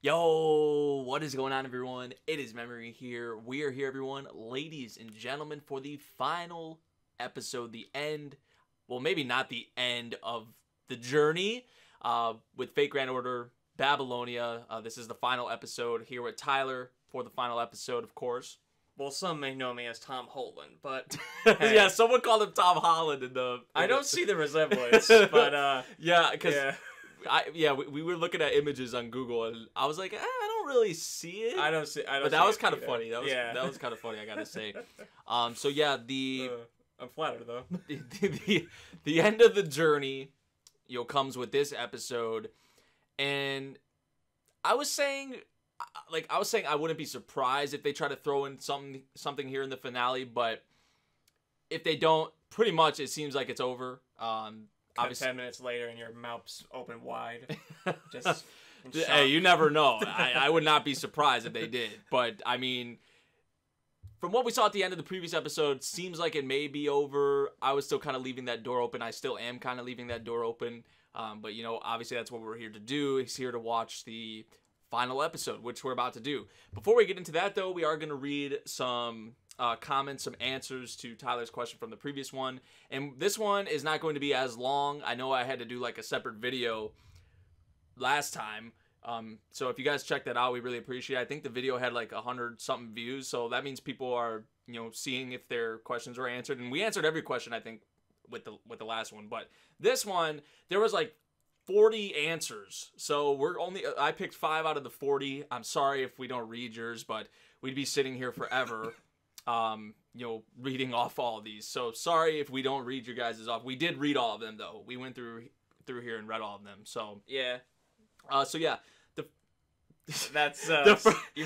Yo, what is going on, everyone? It is Memory here. We are here, everyone, ladies and gentlemen, for the final episode, the end, well, maybe not the end of the journey with Fate Grand Order Babylonia. This is the final episode here with Tyler for the final episode, of course. Well, some may know me as Tom Holland, but hey. Yeah, someone called him Tom Holland in the. I don't see the resemblance, but yeah, because. Yeah. We were looking at images on Google, and I was like, I don't really see it. I don't see. But that was kind of funny. That was kind of funny, I gotta say. So yeah, I'm flattered though. the end of the journey, comes with this episode, and I was saying I wouldn't be surprised if they try to throw in something here in the finale, but if they don't, pretty much it seems like it's over. Obviously, 10 minutes later and your mouth's open wide. Just hey, you never know. I would not be surprised if they did. But, I mean, from what we saw at the end of the previous episode, seems like it may be over. I was still kind of leaving that door open. I still am kind of leaving that door open. But, obviously that's what we're here to do. Is here to watch the final episode, which we're about to do. Before we get into that, though, we are going to read some comments, some answers to Tyler's question from the previous one. And this one is not going to be as long. I know I had to do like a separate video last time. So if you guys check that out, we really appreciate it. I think the video had like 100-something views. So that means people are, seeing if their questions were answered. And we answered every question, I think, with the last one. But this one, there was like 40 answers. So I picked 5 out of the 40. I'm sorry if we don't read yours, but we'd be sitting here forever. Reading off all of these. So sorry if we don't read your guys' off. We did read all of them though. We went through here and read all of them. So yeah. That's you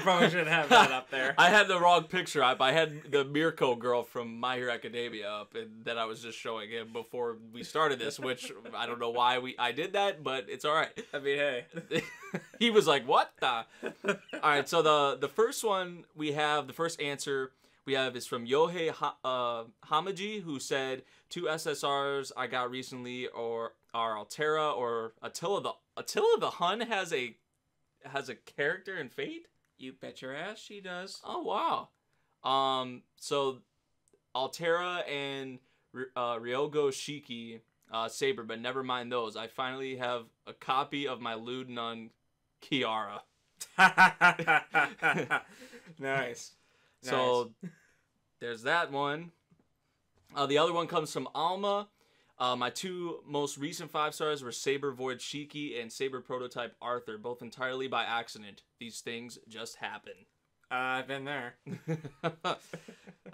probably shouldn't have that up there. I had the wrong picture up. I had the Mirko girl from My Hero Academia up, and that I was just showing him before we started this, which I don't know why I did that, but it's all right. I mean, hey. He was like, "What the?" All right, so the first one we have, the first answer we have is from Yohei Hamaji, who said, 2 SSRs I got recently are Altera or Attila. Attila the Hun has a character in Fate? You bet your ass she does. Oh, wow. So Altera and Ryogo Shiki Saber, but never mind those. I finally have a copy of my Lewd Nun Kiara. Nice. So there's that one. The other one comes from Alma. My 2 most recent 5 stars were Saber Void Shiki and Saber Prototype Arthur, both entirely by accident. These things just happen. I've been there.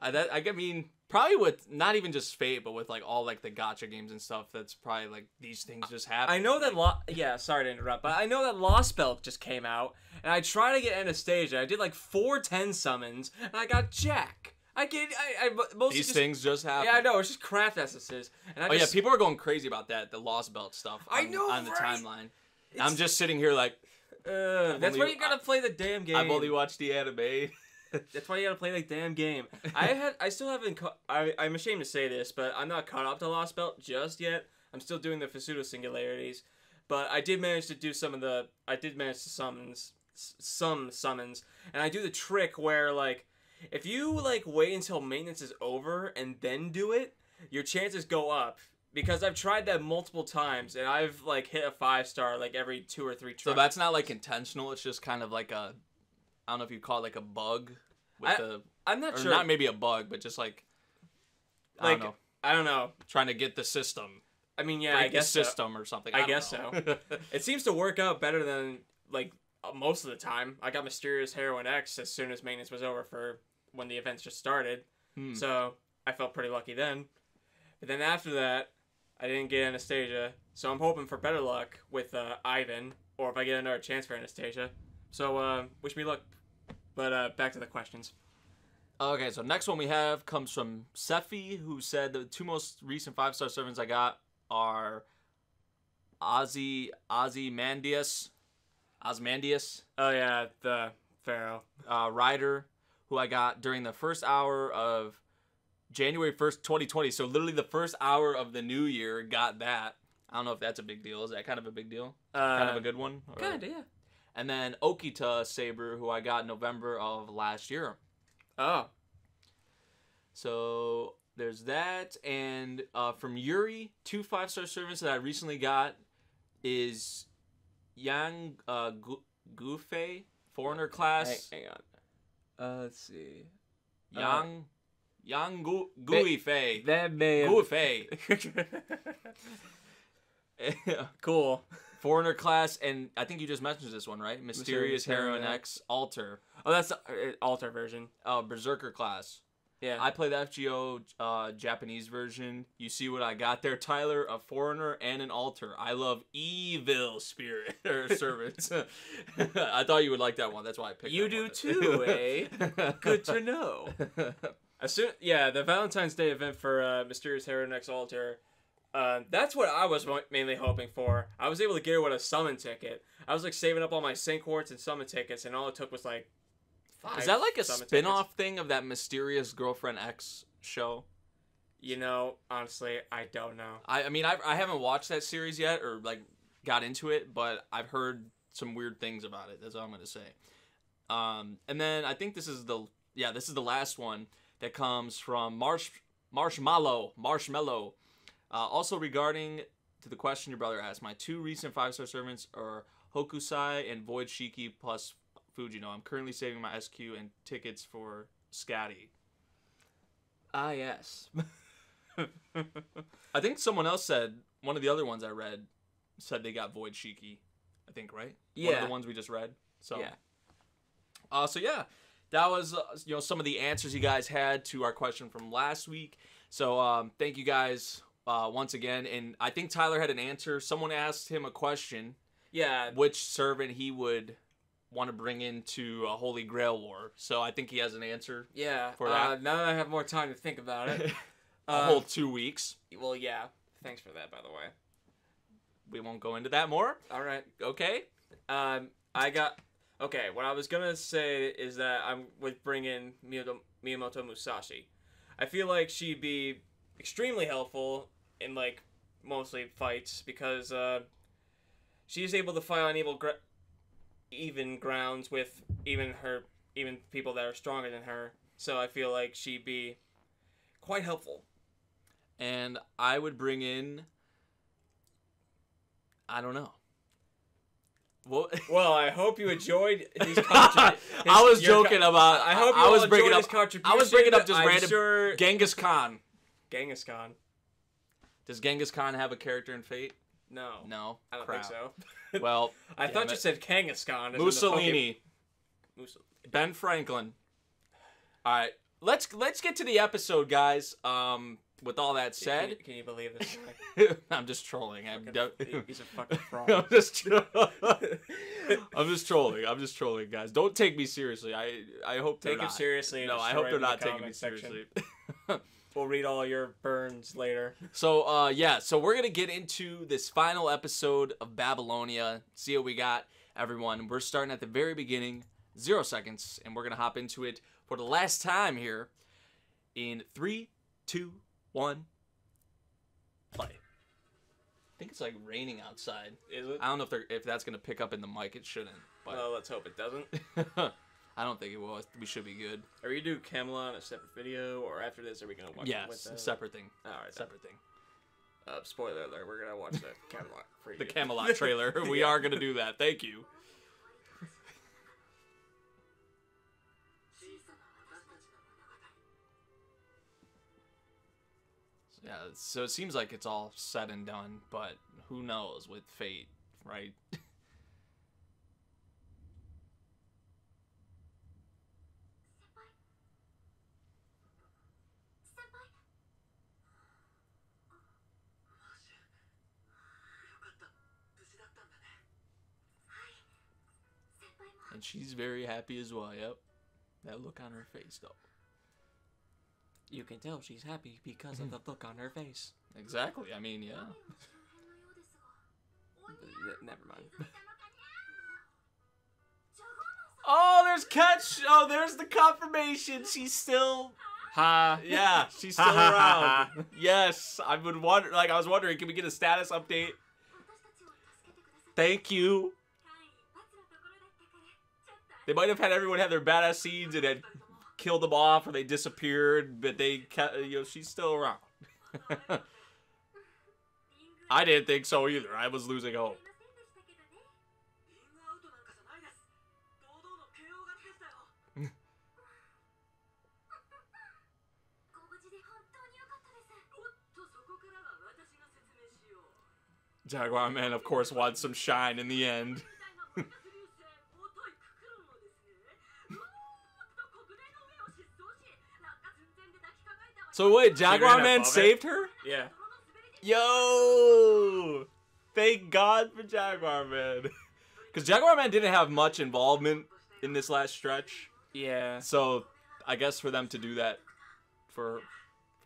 I mean, probably with not even just Fate, but with like all like the gacha games and stuff. That's probably like these things just happen. I know that sorry to interrupt, but I know that Lost Belt just came out, and I tried to get Anastasia. I did like 4 10 summons, and I got Jack. I mostly these things just happen. Yeah, I know. It's just craft essences. And yeah, people are going crazy about that. The Lost Belt stuff. I know, on the right? timeline. I'm just sitting here like. That's why you gotta play the damn game. I've only watched the anime. That's why you gotta play the damn game. I still haven't. I'm ashamed to say this, but I'm not caught up to Lost Belt just yet. I'm still doing the Fusudo singularities, but I did manage to do some summons, and I do the trick where like, if you like wait until maintenance is over and then do it, your chances go up. Because I've tried that multiple times, and I've, like, hit a 5-star, like, every 2 or 3 tries. So that's not, like, intentional? It's just kind of like a... I don't know if you'd call it, like, a bug? I'm not sure. Or not maybe a bug, but just, like... I don't know. Trying to get the system. I mean, yeah, I guess the system or something. I guess so. It seems to work out better than, like, most of the time. I got Mysterious Heroine X as soon as maintenance was over for when the events just started. So I felt pretty lucky then. But then after that... I didn't get Anastasia, so I'm hoping for better luck with Ivan, or if I get another chance for Anastasia. So, wish me luck. But, back to the questions. Okay, so next one we have comes from Sephi, who said the 2 most recent 5-star servants I got are Ozymandias. Oh, yeah, the Pharaoh. Ryder, who I got during the first hour of January 1st, 2020. So literally the first hour of the new year got that. I don't know if that's a big deal. Is that kind of a big deal? Kind of a good one? Kind of, yeah. And then Okita Saber, who I got in November of last year. Oh. So there's that. And from Yuri, 2 5-star servants that I recently got is Yang Gufei, foreigner class. Hang on. Let's see. Yang Guifei. That may have... Guifei. Cool. Foreigner class, and I think you just mentioned this one, right? Mysterious Heroine X Alter. Oh, that's the Alter version. Berserker class. Yeah. I play the FGO Japanese version. You see what I got there, Tyler? A foreigner and an altar. I love evil spirit or servants. I thought you would like that one. That's why I picked. You that do one. too, eh? Good to know. The Valentine's Day event for Mysterious Heroine X Alter. That's what I was mainly hoping for. I was able to get her with a summon ticket. I was like saving up all my sync quartz and summon tickets, and all it took was like 5. Is that like a spin-off thing of that Mysterious Girlfriend X show? You know, honestly, I don't know. I mean, I haven't watched that series yet or like got into it, but I've heard some weird things about it. That's all I'm gonna say. And then I think this is the last one that comes from Marshmallow. Also regarding to the question your brother asked, my 2 recent 5-star servants are Hokusai and Void Shiki plus Fujino. I'm currently saving my SQ and tickets for Scatty. Ah, yes. I think someone else said, one of the other ones I read, said they got Void Shiki. I think, right? Yeah. One of the ones we just read. So, yeah. So yeah, that was, some of the answers you guys had to our question from last week. So, thank you guys once again. And I think Tyler had an answer. Someone asked him a question. Yeah. Which servant he would want to bring into a Holy Grail War. So I think he has an answer. Yeah. For that. Now that I have more time to think about it. A whole 2 weeks. Well, yeah. Thanks for that, by the way. We won't go into that more. All right. Okay. Okay, what I was going to say is that I would bring in Miyamoto Musashi. I feel like she'd be extremely helpful in, like, mostly fights because she's able to fight on even grounds with even people that are stronger than her. So I feel like she'd be quite helpful. And I would bring in, I don't know. Well, I hope you enjoyed his contribution. I was joking about. I hope you enjoyed his contribution. I was bringing up just random. Sure... Genghis Khan. Genghis Khan. Does Genghis Khan have a character in Fate? No. No. I don't think so. Well, I thought you said Genghis Khan. Mussolini. Ben Franklin. All right, let's get to the episode, guys. With all that said, can you believe this guy? I'm just trolling. He's a fucking fraud. I'm just trolling, guys. Don't take me seriously. I hope they're not. Take him seriously. No, I hope they're not taking me seriously. We'll read all your burns later. So, so we're going to get into this final episode of Babylonia. See what we got, everyone. We're starting at the very beginning, 0 seconds, and we're going to hop into it for the last time here in 3, 2, 1, play. I think it's like raining outside. Is it? I don't know if that's going to pick up in the mic. It shouldn't. But well, let's hope it doesn't. I don't think it will. We should be good. Are we do Camelot in a separate video, or after this, are we going to watch it with Yes, separate thing. All right, separate thing. Spoiler alert, we're going to watch the Camelot for you. The Camelot trailer. We are going to do that. Thank you. Yeah, so it seems like it's all said and done, but who knows with Fate, right? And she's very happy as well, yep. That look on her face, though. You can tell she's happy because of the look on her face. Exactly, I mean, yeah. Never mind. Oh, there's catch! Oh, there's the confirmation. She's still... Yeah, she's still around. Yes, I was wondering, can we get a status update? Thank you. They might have had everyone have their badass scenes and had killed them off or they disappeared, but they kept, she's still around. I didn't think so either. I was losing hope. Jaguar Man, of course, wants some shine in the end. So wait, Jaguar Man saved her? Yeah. Yo! Thank God for Jaguar Man. Because Jaguar Man didn't have much involvement in this last stretch. Yeah. So, I guess for them to do that for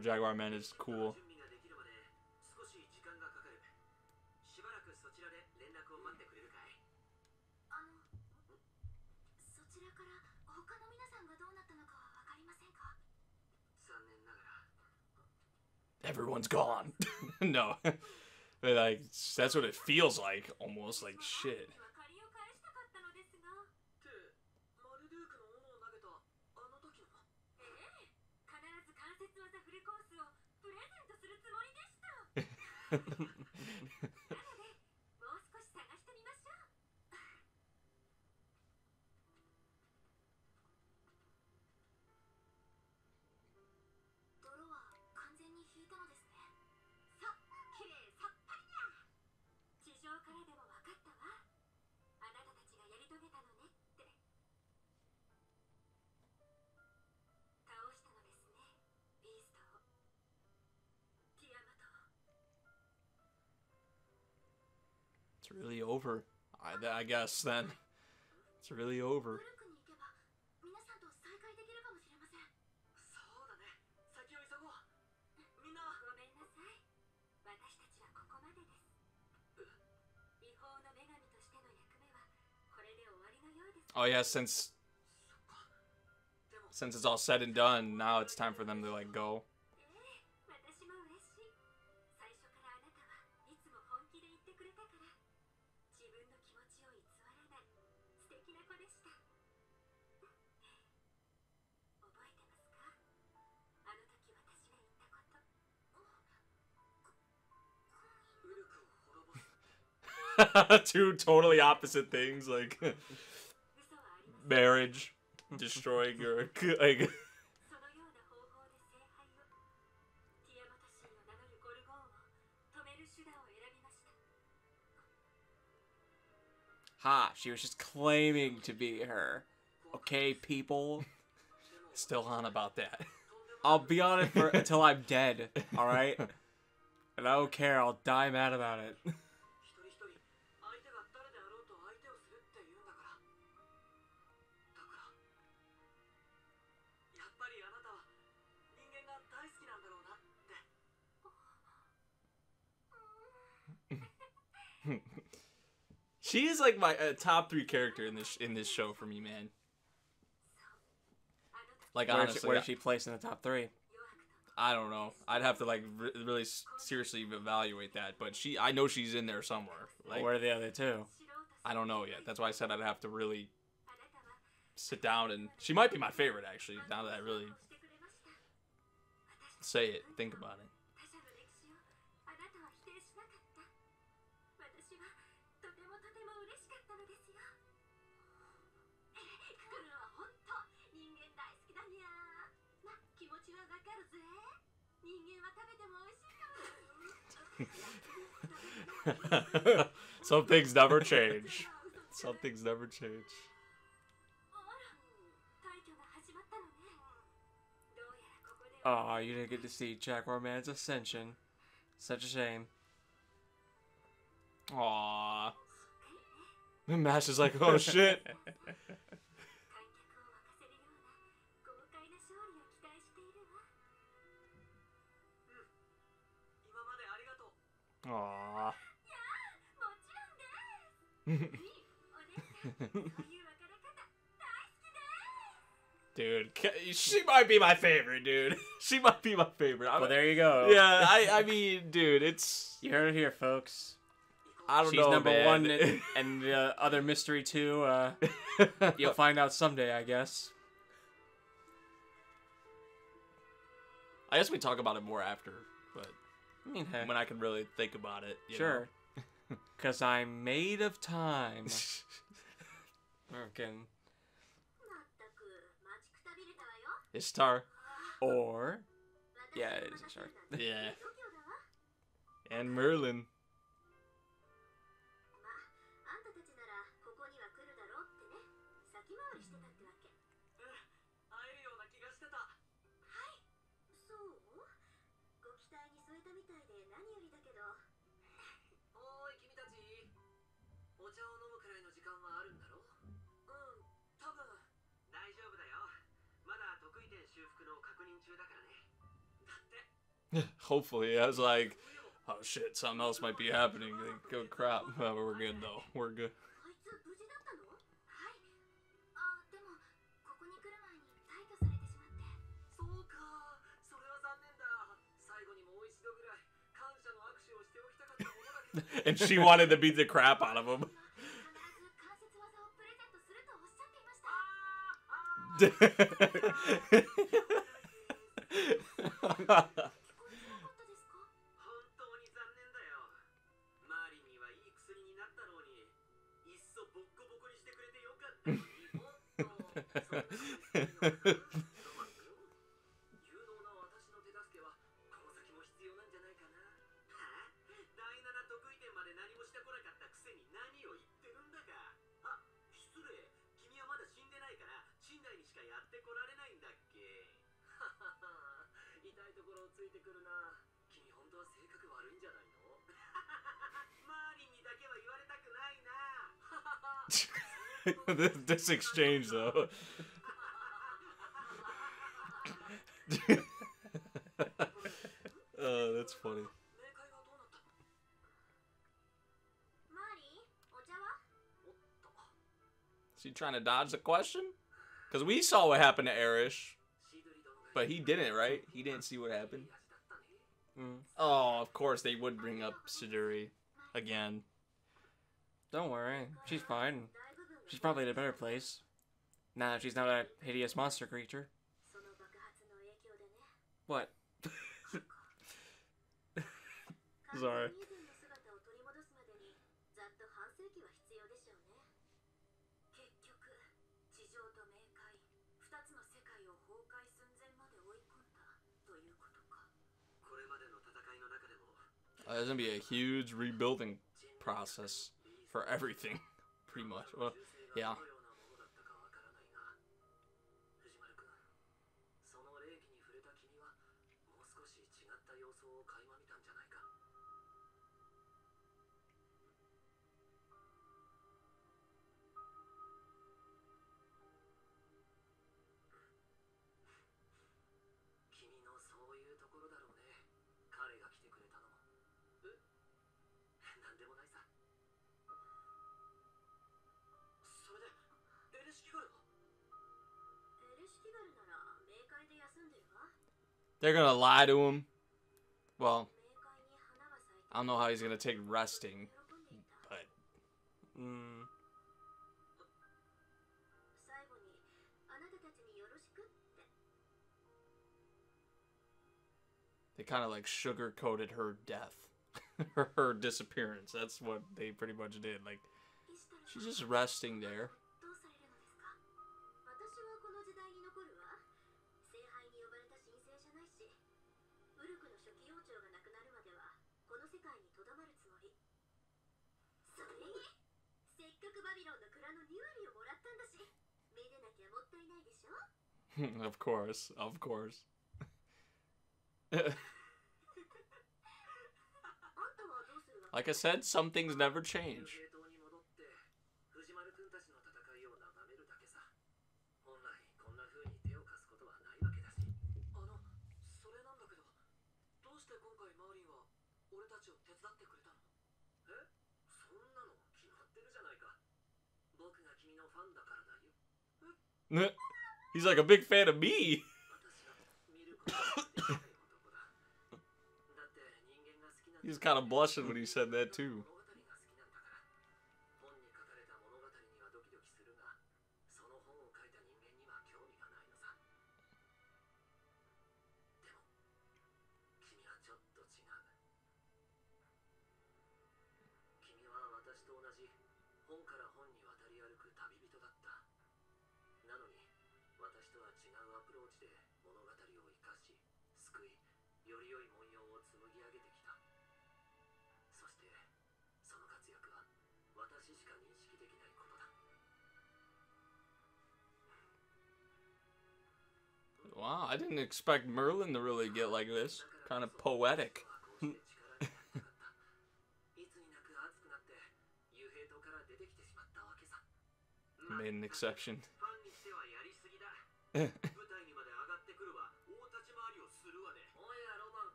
Jaguar Man is cool. Everyone's gone. No. Like, that's what it feels like. Almost like shit. It's really over. I guess then. It's really over. Oh yeah, since it's all said and done, now it's time for them to like go. Two totally opposite things, like marriage, destroying your like. Ha! She was just claiming to be her. Okay, people. Still on about that. I'll be on it until I'm dead. All right. And I don't care. I'll die mad about it. She is like my top 3 character in this show for me, man. Like honestly, where she placed in the top 3? I don't know. I'd have to like really seriously evaluate that, but I know she's in there somewhere. Like, where are the other 2? I don't know yet. That's why I said I'd have to really sit down, and she might be my favorite actually. Now that I really say it, think about it. Some things never change. Some things never change. Oh, you didn't get to see Jaguar Man's ascension. Such a shame. Aww. And Mash is like, oh shit. Aww. Dude, she might be my favorite, dude. She might be my favorite. Well, there you go. Yeah, I mean, dude, it's... You heard it here, folks. I don't she's know, number man. one and the other mystery too. You'll find out someday, I guess. I guess we talk about it more after, but I mean, heck, when I can really think about it. sure. Because I'm made of time. Okay. Ishtar. Or, yeah, it is Ishtar. Yeah. And Merlin. Hopefully, I was like, oh shit, something else might be happening. Like, oh crap. Well, we're good though. We're good. And she wanted to beat the crap out of him. this exchange though. Oh, that's funny. Is he trying to dodge the question? Because we saw what happened to Erish. But he didn't, right? He didn't see what happened. Oh, of course they would bring up Siduri again. Don't worry, she's fine. She's probably in a better place. Now that she's not a hideous monster creature. What? Sorry. There's gonna be a huge rebuilding process for everything, pretty much. Well, yeah. They're gonna lie to him. Well, I don't know how he's gonna take resting, but they kind of like sugar-coated her death, her disappearance. That's what they pretty much did. Like, she's just resting there. Of course, of course. Like I said, some things never change. He's like a big fan of me. He's kind of blushing when he said that too. Wow, I didn't expect Merlin to really get like this. Kind of poetic. Made an exception.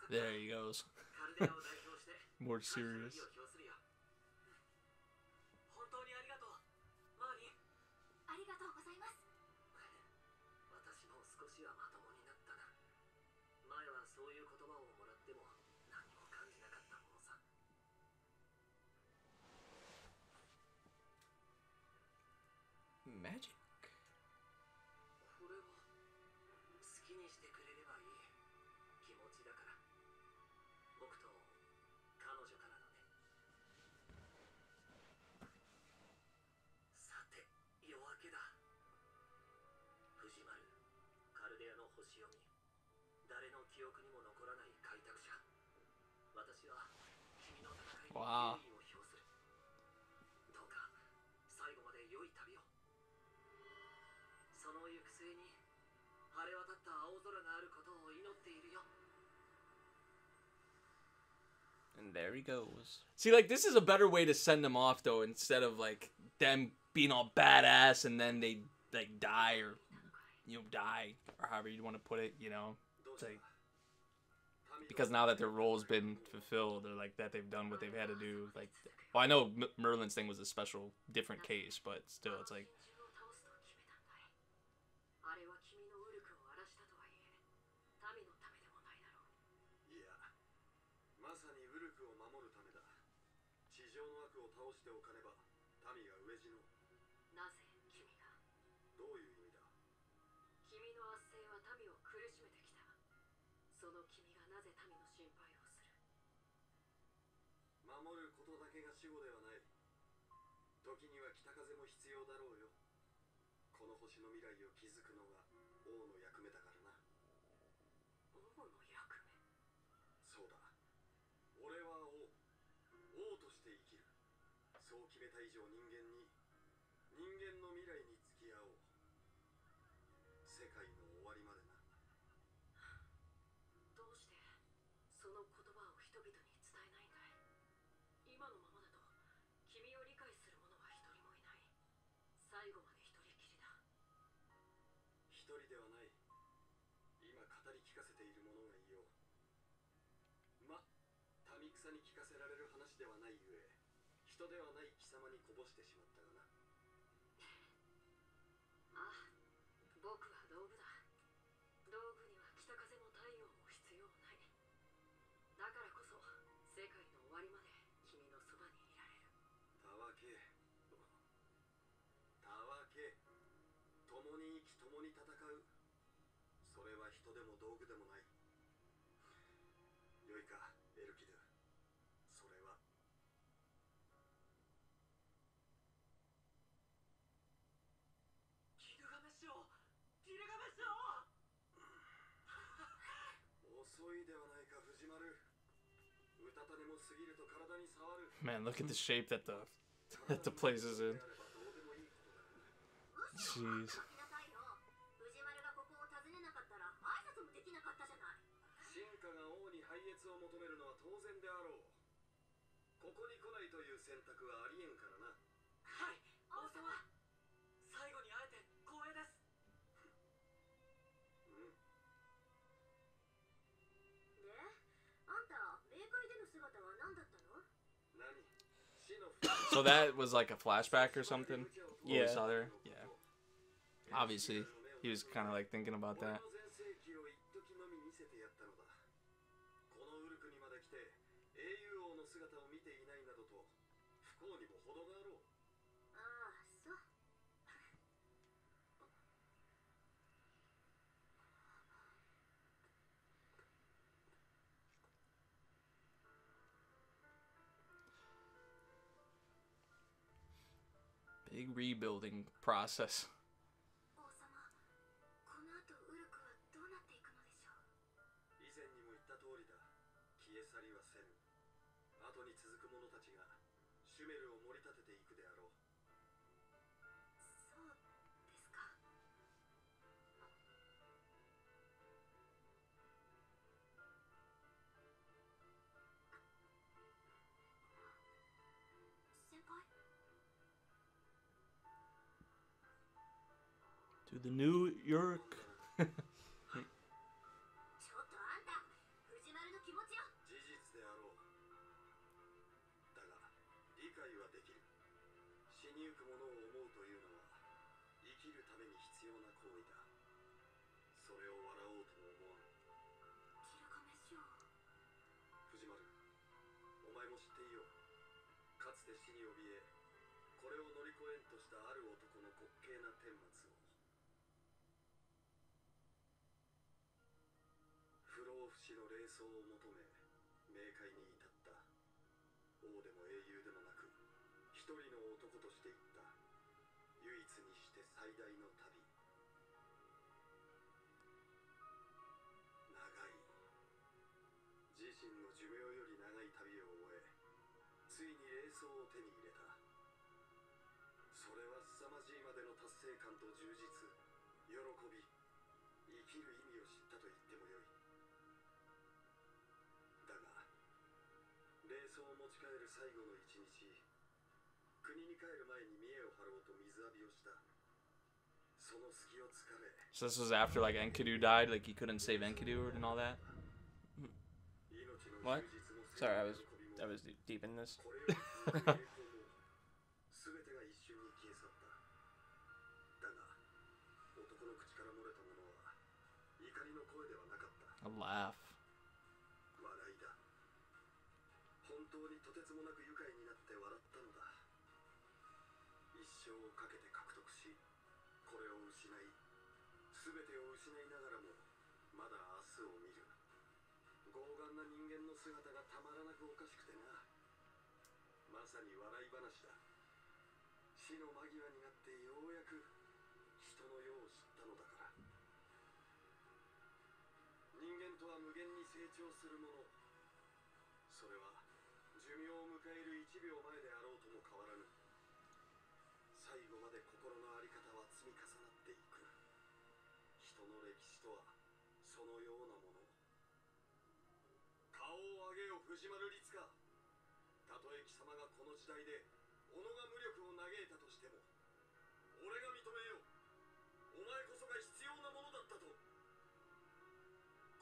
There he goes. More serious. Magic. Wow. And there he goes. See, like, this is a better way to send them off, though, instead of, like, them being all badass and then they, like, die or, you know, die, or however you want to put it, you know? It's like, because now that their role's been fulfilled, or, like, that they've done what they've had to do, like, well, I know Merlin's thing was a special, different case, but still, it's like, man, look at the shape that the place is in. Jeez. So that was like a flashback or something? What we saw there? Yeah. Obviously, he was kind of like thinking about that. Big rebuilding process. 王様、この後ウルクはどうなっていくのでしょう。以前にも言った通りだ。消え去りはせぬ。後に続く者たちがシュメルを盛り立てていくであろう。そうですか。先輩 To the New York. ちょっとあんた、藤丸の気持ちよ。事実であろう。だが理解はできる。死にゆく者を思うというのは生きるために必要な行為だ。それを笑おうとも思わん。キルガメショウ。藤丸、お前も知っていよう。かつて死に怯え、これを乗り越えんとしたある男の滑稽な顛末を。不老不死の霊装を求め冥界に至った。王でも英雄でもなく一人の男として行った。唯一にして最大の旅。長い、自身の寿命より長い旅を終え、ついに霊装を手に入れた。それは凄まじいまでの達成感と充実、喜び、生きる意味を知ったと言ってもよい。だが霊装を持ち帰る最後の一日、国に帰る前に見栄を張ろうと水浴びをした。その隙をつかれ、 So this was after like Enkidu died, like he couldn't save Enkidu and all that. 命の What? 充実も Sorry, I 喜びも was deep in this. これよりの栄光も全てが一瞬に消え去った。だが男の口から漏れたものは怒りの声ではなかった。 A laugh. 笑いだ。本当にとてつもなく愉快になって笑ったのだ。一生をかけて獲得し、これを失い、全てを失いながらもまだ明日を見る。傲岸な人間の姿がたまらなくおかしくてな。まさに笑い話だ。死の間際になってようやく人の世を知ったのだから。人間とは無限に成長するもの。それは寿命を迎える1秒前であろうとも変わらぬ。最後まで心の在り方は積み重なっていく。人の歴史とはそのようなもの。顔を上げよ藤丸律か。たとえ貴様がこの時代で己が無力を嘆いたとしても、俺が認めよう。お前こそが必要なものだったと。こ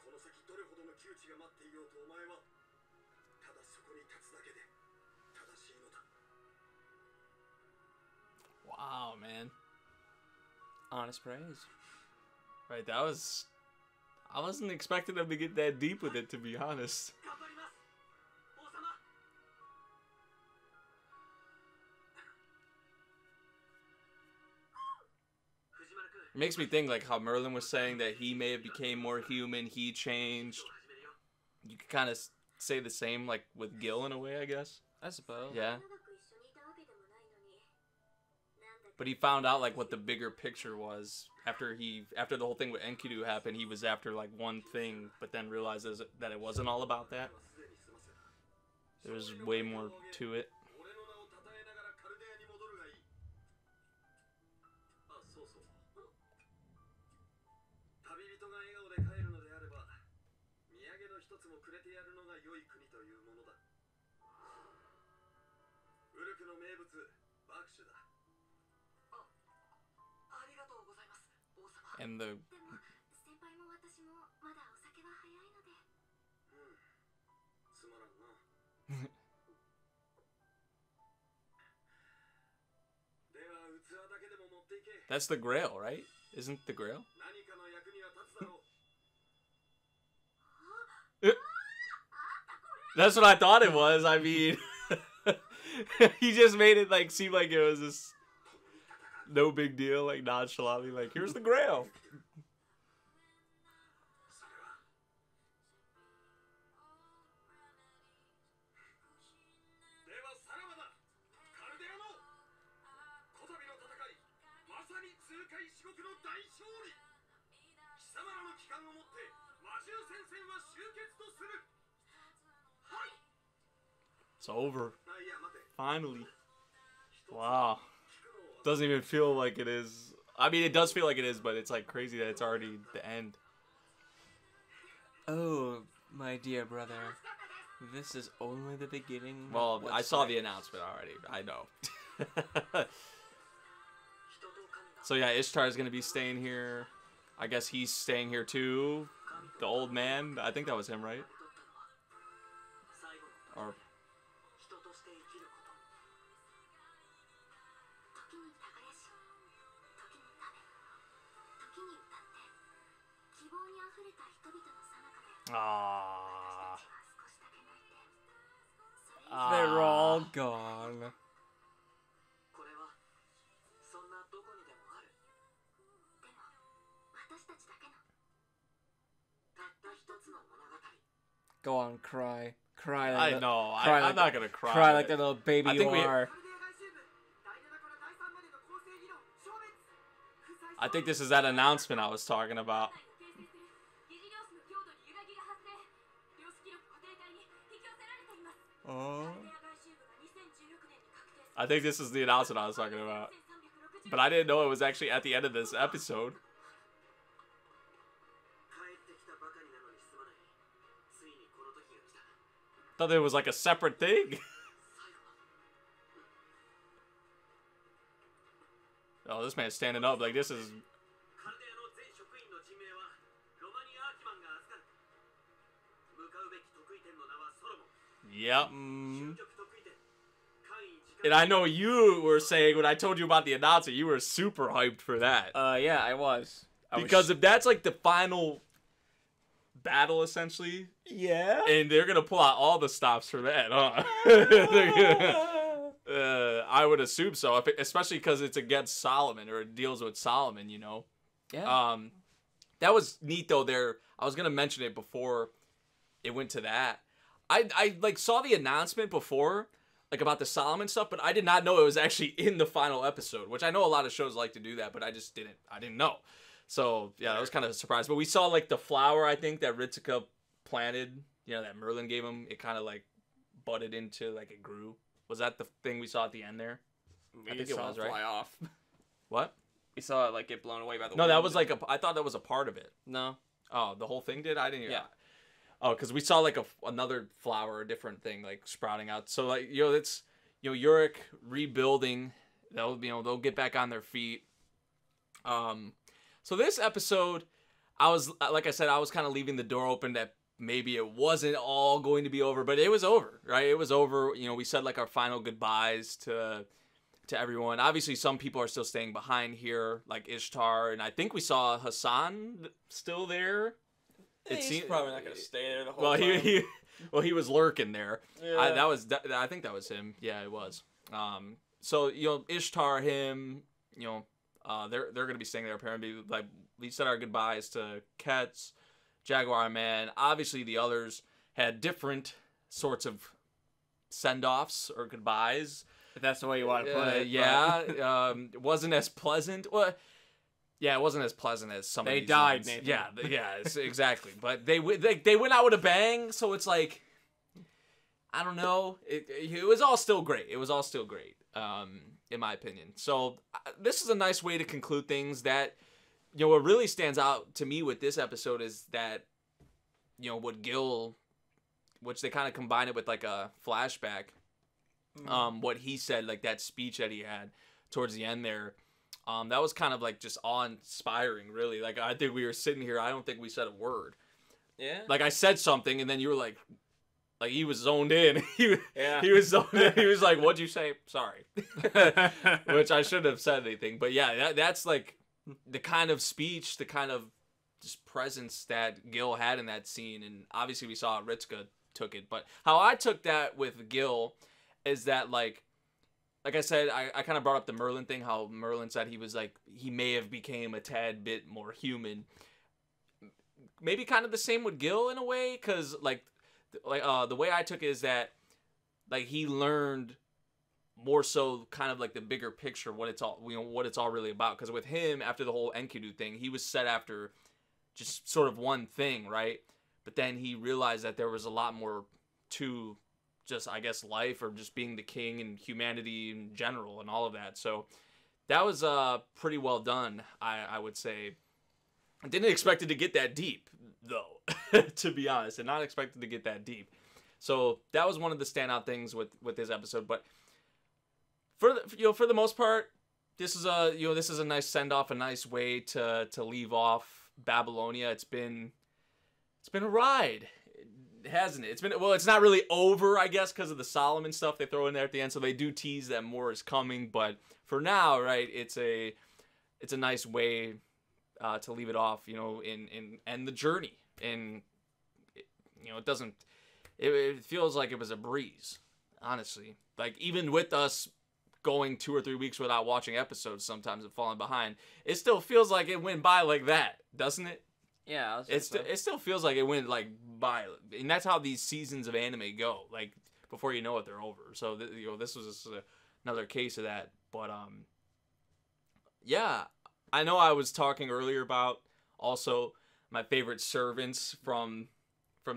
の先どれほどの窮地が待っていようと、お前はただそこに立つだけで正しいのだ。 Wow, man. Honest praise. Right, that was... I wasn't expecting them to get that deep with it, to be honest. 頑張ります。王様。 藤丸君、 It makes me think like how Merlin was saying that he may have became more human, he changed. 始めるよ。 You could kind of say the same like with Gil in a way, I guess. I suppose. Yeah. 長く一緒にいたわけでもないのに。なんだか But he found out like what the bigger picture was after the whole thing with Enkidu happened. He was after like one thing, but then realizes that it wasn't all about that. There was way more to it. 俺の名を称えながらカルデアに戻るがいい。あ、そうそう。旅人が笑顔で帰るのであれば、土産の一つもくれてやるのが良い国というものだ。ウルクの名物、爆酒だ。ありがとうございます、王様。 And the でも先輩も私もまだお酒は早いので。つまらんな。では器だけでも持っていけ。 that's the Grail, right? Isn't the Grail? 何かの役には立つだろう。 That's what I thought it was. I mean, he just made it like seem like it was this no big deal, like nonchalantly, like here's the Grail. それはではさらばだ。カルデアのこたびの遅刻の大勝利。貴様らの帰還をもって魔獣戦線は終結とする。はい。 It's over. いや待て。 Finally. Wow. Doesn't even feel like it is. I mean, it does feel like it is, but it's like crazy that it's already the end. Oh, my dear brother. This is only the beginning. Well, I saw the announcement already. I know. So yeah, Ishtar is gonna be staying here. I guess he's staying here too. The old man. I think that was him, right? Or 時に耕し、時に食べ、時に歌って希望にあふれた人々の最中で ah. 少しだけ泣いて、それ以上 They're all gone. これはそんなどこにでもあるでも私たちだけのたった一つの物語。 Go on, cry. Cry I like know. cry I'm like not gonna cry. Cry like the little baby I you think we- are. ソルデー外周部第7から第3までの構成議論消滅。 I think this is that announcement I was talking about. 形成する疑似量子の強度に揺らぎが発生。量子記録固定体に引き寄せられています。 Oh. ソルデー外周部が2016年に確定 I think this is the announcement I was talking about. But I didn't know it was actually at the end of this episode. 帰ってきたばかりなのにすまない。ついにこの時が来た。 I thought it was like a separate thing. Oh, this man's standing up like this is. カルデアの全職員の人命はロマニア・アーキマンが預かる。向かうべき得意点の名はソロモン。 Yep. 究極得意点。間一時 And 間 I know you were saying when I told you about the announcement, you were super hyped for that. Yeah, I was. Because if that's like the final battle, essentially, yeah. and they're gonna pull out all the stops for that, huh? I would assume so, especially because it's against Solomon or it deals with Solomon, you know. Yeah. That was neat though. There, I was gonna mention it before it went to that. I like saw the announcement before, like about the Solomon stuff, but I did not know it was actually in the final episode. Which I know a lot of shows like to do that, but I just didn't. I didn't know. So yeah, that was kind of a surprise. But we saw like the flower, I think that Ritsuka planted. You know, that Merlin gave him. It kind of like budded into, like it grew. Was that the thing we saw at the end there? I think it was, right? Fly off. What? We saw it like get blown away by the No, wind. that was like I thought that was a part of it. No. Oh, the whole thing did? I didn't. Yeah. Oh, because we saw like another flower, a different thing like sprouting out. So like it's Yurik rebuilding. They'll get back on their feet. So this episode, I was like I said, I was kind of leaving the door open that maybe it wasn't all going to be over, but it was over, right? It was over. We said like our final goodbyes to everyone. Obviously, some people are still staying behind here, like Ishtar, and I think we saw Hassan still there. He's probably not gonna stay there the whole Well, time. he was lurking there. Yeah. I think that was him. Yeah, it was. So Ishtar, him, they're gonna be staying there apparently. Like we said our goodbyes to Ketz, Jaguar Man. Obviously, the others had different sorts of send-offs or goodbyes. If that's the way you want to put it. Yeah, it wasn't as pleasant. Well, yeah, it wasn't as pleasant as some of They these died, ones. Nathan. Yeah, exactly. But they went out with a bang, so it's like, I don't know. It was all still great. It was all still great, in my opinion. So this is a nice way to conclude things. That what really stands out to me with this episode is that what Gil, which they kind of combine it with like a flashback. What he said, like that speech that he had towards the end there, that was kind of like just awe-inspiring, really. Like I think we were sitting here, I don't think we said a word. Yeah. Like I said something, and then you were like he was zoned in. He was zoned in. He was like, "What'd you say?" Sorry, which I shouldn't have said anything. But yeah, that's like the kind of speech, the kind of just presence that Gil had in that scene, and obviously we saw Ritsuka took it. But how I took that with Gil is that like I said, I kind of brought up the Merlin thing, how Merlin said he may have became a tad bit more human. Maybe kind of the same with Gil in a way, because the way I took it is that like he learned more so kind of like the bigger picture, what it's all, what it's all really about. Because with him, after the whole Enkidu thing, he was set after just sort of one thing, right? But then he realized that there was a lot more to just, I guess, life, or just being the king and humanity in general and all of that. So that was pretty well done, I would say. I didn't expect it to get that deep, though, to be honest, and not expected to get that deep. So that was one of the standout things with this episode. But for the most part, this is a nice send off, a nice way to leave off Babylonia. It's been a ride, hasn't it? It's not really over, I guess, because of the Solomon stuff they throw in there at the end. So they do tease that more is coming, but for now, right, it's a nice way to leave it off, in end the journey. And it feels like it was a breeze, honestly. Like, even with us going 2 or 3 weeks without watching episodes sometimes and falling behind, it still feels like it went by like that, doesn't it? Yeah, It still feels like it went like by, and that's how these seasons of anime go. Like, before you know it, they're over. So this was just another case of that. But yeah, I know I was talking earlier about also my favorite servants from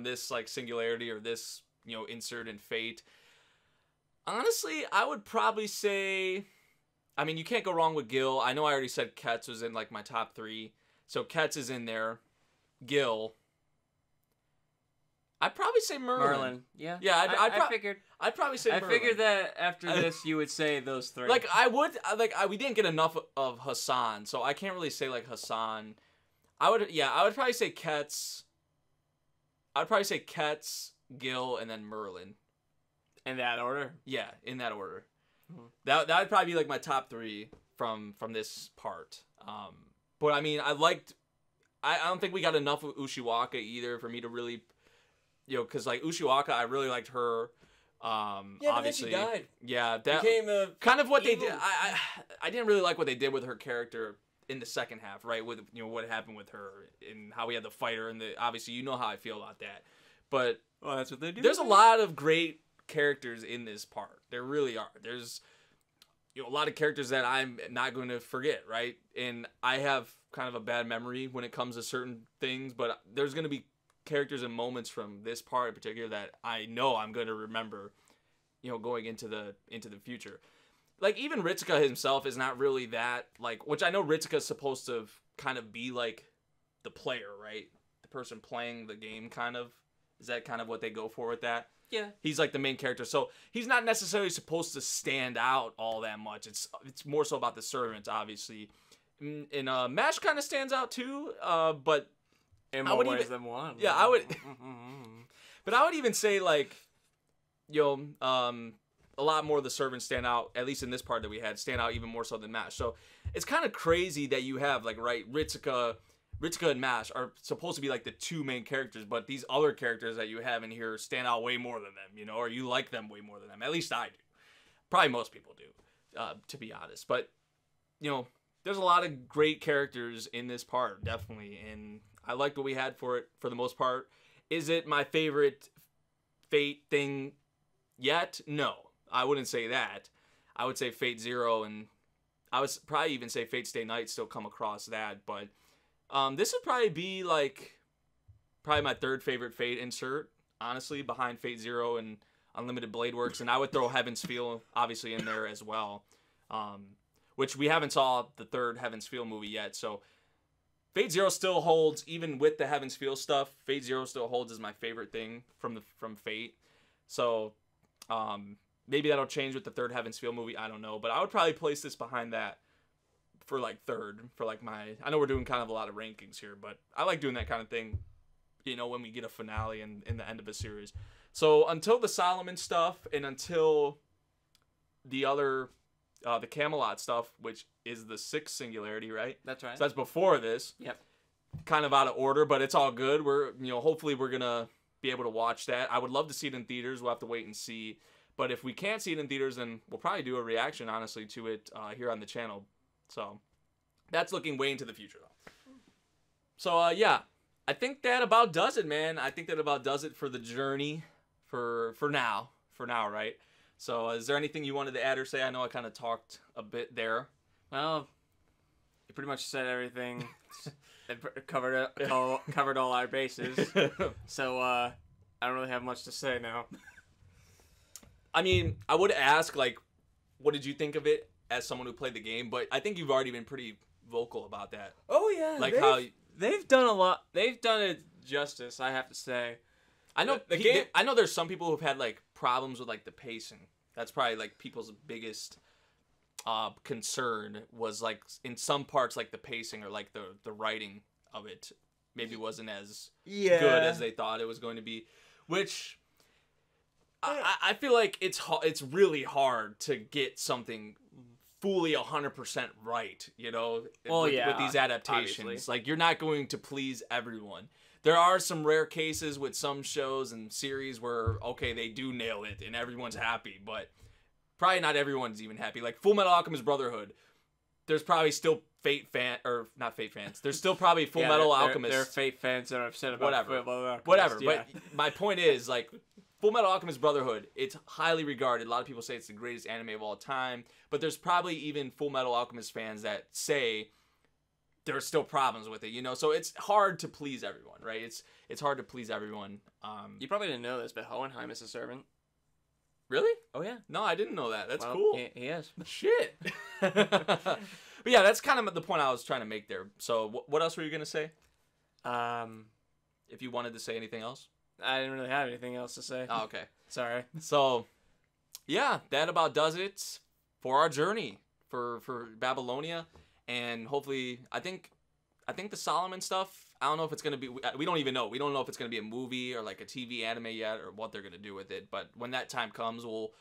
this like singularity, or this insert in fate. Honestly, I would probably say, I mean, you can't go wrong with Gil. I know I already said Ketz was in like my top 3, so Ketz is in there. Gil. I'd probably say Merlin. Yeah. Yeah, I figured. I'd probably say Merlin. I figured that after this you would say those 3. Like, we didn't get enough of Hassan, so I can't really say like Hassan. I would probably say Ketz. I'd probably say Ketz, Gil, and then Merlin. In that order? Yeah, in that order. Mm-hmm. That would probably be like my top 3 from this part. But I mean, I don't think we got enough of Ushiwaka either for me to really, because like Ushiwaka, I really liked her. Obviously, but then she died. Yeah, that became a kind of what evil. they did. I didn't really like what they did with her character in the second half, right? With what happened with her and how we had to fight her, and obviously you know how I feel about that. But well, that's what they do. There's a lot of great characters in this part. There really are. There's a lot of characters that I'm not going to forget, right? And I have kind of a bad memory when it comes to certain things, but there's going to be characters and moments from this part in particular that I know I'm going to remember, going into the future. Like, even Ritsuka himself is not really that, like, which I know Ritsuka's supposed to kind of be like the player, right? The person playing the game, kind of. Is that kind of what they go for with that? Yeah. He's like the main character, so he's not necessarily supposed to stand out all that much. It's more so about the servants, obviously. And Mash kind of stands out too, but in more ways than one. Yeah, I would. But I would even say like, a lot more of the servants stand out, at least in this part that we had, stand out even more so than Mash. So it's kind of crazy that you have like, right, Ritsuka and Mash are supposed to be like the 2 main characters, but these other characters that you have in here stand out way more than them, or you like them way more than them. At least I do. Probably most people do, to be honest. But, there's a lot of great characters in this part, definitely, and I liked what we had for it for the most part. Is it my favorite Fate thing yet? No, I wouldn't say that. I would say Fate Zero, and I would probably even say Fate Stay Night still come across that, but this would probably be like my 3rd favorite Fate insert, honestly, behind Fate Zero and Unlimited Blade Works, and I would throw Heaven's Feel obviously in there as well, which we haven't saw the 3rd Heaven's Feel movie yet, so Fate Zero still holds, even with the Heaven's Feel stuff, Fate Zero still holds as my favorite thing from Fate. So maybe that'll change with the 3rd Heaven's Feel movie, I don't know, but I would probably place this behind that for like 3rd, for like I know we're doing kind of a lot of rankings here, but I like doing that kind of thing, when we get a finale and in the end of a series. So until the Solomon stuff and until the other, the Camelot stuff, which is the 6th singularity, right? That's right. So that's before this. Yep. Kind of out of order, but it's all good. We're, hopefully we're going to be able to watch that. I would love to see it in theaters. We'll have to wait and see. But if we can't see it in theaters, then we'll probably do a reaction, honestly, to it here on the channel. So that's looking way into the future, though. So, yeah, I think that about does it, man. I think that about does it for the journey for now. For now, right? So, is there anything you wanted to add or say? I know I kind of talked a bit there. Well, you pretty much said everything. It covered all our bases. So I don't really have much to say now. I mean, I would ask, like, what did you think of it as someone who played the game? But I think you've already been pretty vocal about that. Oh yeah, Like how they've done a lot. They've done it justice, I have to say. I know the game. I know there's some people who've had like problems with like the pacing. That's probably like people's biggest concern was like in some parts like the pacing or like the writing of it maybe wasn't as good as they thought it was going to be, which I feel like it's really hard to get something fully 100% right, you know, with these adaptations. Obviously. Like, you're not going to please everyone. There are some rare cases with some shows and series where, okay, they do nail it and everyone's happy, but probably not everyone's even happy. Like Full Metal Alchemist Brotherhood, there's probably still not Fate fans. There's still probably Full Metal Alchemist. There are Fate fans that are upset about Whatever. Yeah. But my point is, like, Full Metal Alchemist Brotherhood, it's highly regarded. A lot of people say it's the greatest anime of all time, but there's probably even Full Metal Alchemist fans that say there are still problems with it, you know? So it's hard to please everyone, right? It's hard to please everyone. You probably didn't know this, but Hohenheim is a servant. Really? Oh, yeah. No, I didn't know that. That's Well, cool. He is. Shit. But yeah, that's kind of the point I was trying to make there. So what else were you going to say? If you wanted to say anything else? I didn't really have anything else to say. Oh, okay. Sorry. So, yeah, that about does it for our journey for Babylonia. And hopefully, I think the Solomon stuff, I don't know if it's going to be, we don't even know. We don't know if it's going to be a movie or like a TV anime yet or what they're going to do with it. But when that time comes, we'll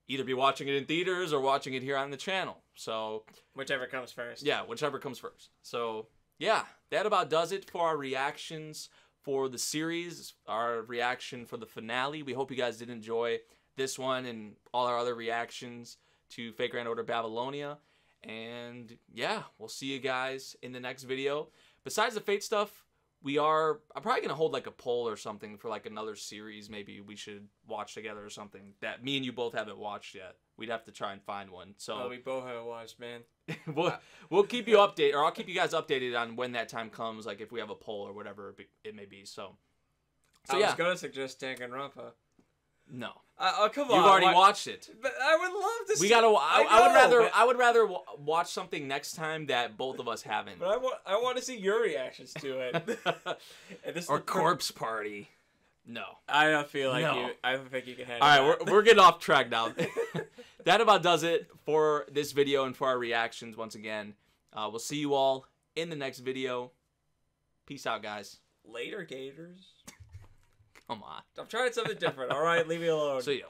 either be watching it in theaters or watching it here on the channel. So, Whichever comes first. yeah, whichever comes first. So, yeah, that about does it for our reactions for the series, our reaction for the finale. We hope you guys did enjoy this one and all our other reactions to Fate Grand Order Babylonia. And yeah, we'll see you guys in the next video. Besides the Fate stuff, I'm probably going to hold like a poll or something for like another series maybe we should watch together or something that me and you both haven't watched yet. We'd have to try and find one. So we both haven't watched, man. we'll keep you updated, or I'll keep you guys updated on when that time comes, like if we have a poll or whatever it may be. So I yeah. was going to suggest Danganronpa. No. Oh, come on. You've already watched it. But I would love to see. We gotta. I would rather watch something next time that both of us haven't. But I want to see your reactions to it. And this Or Corpse Party. No. I don't feel like No. you. I don't think you can handle. All right, that. we're getting off track now. That about does it for this video and for our reactions once again. We'll see you all in the next video. Peace out, guys. Later, Gators. Come on. I'm trying something different. All right, leave me alone. See you.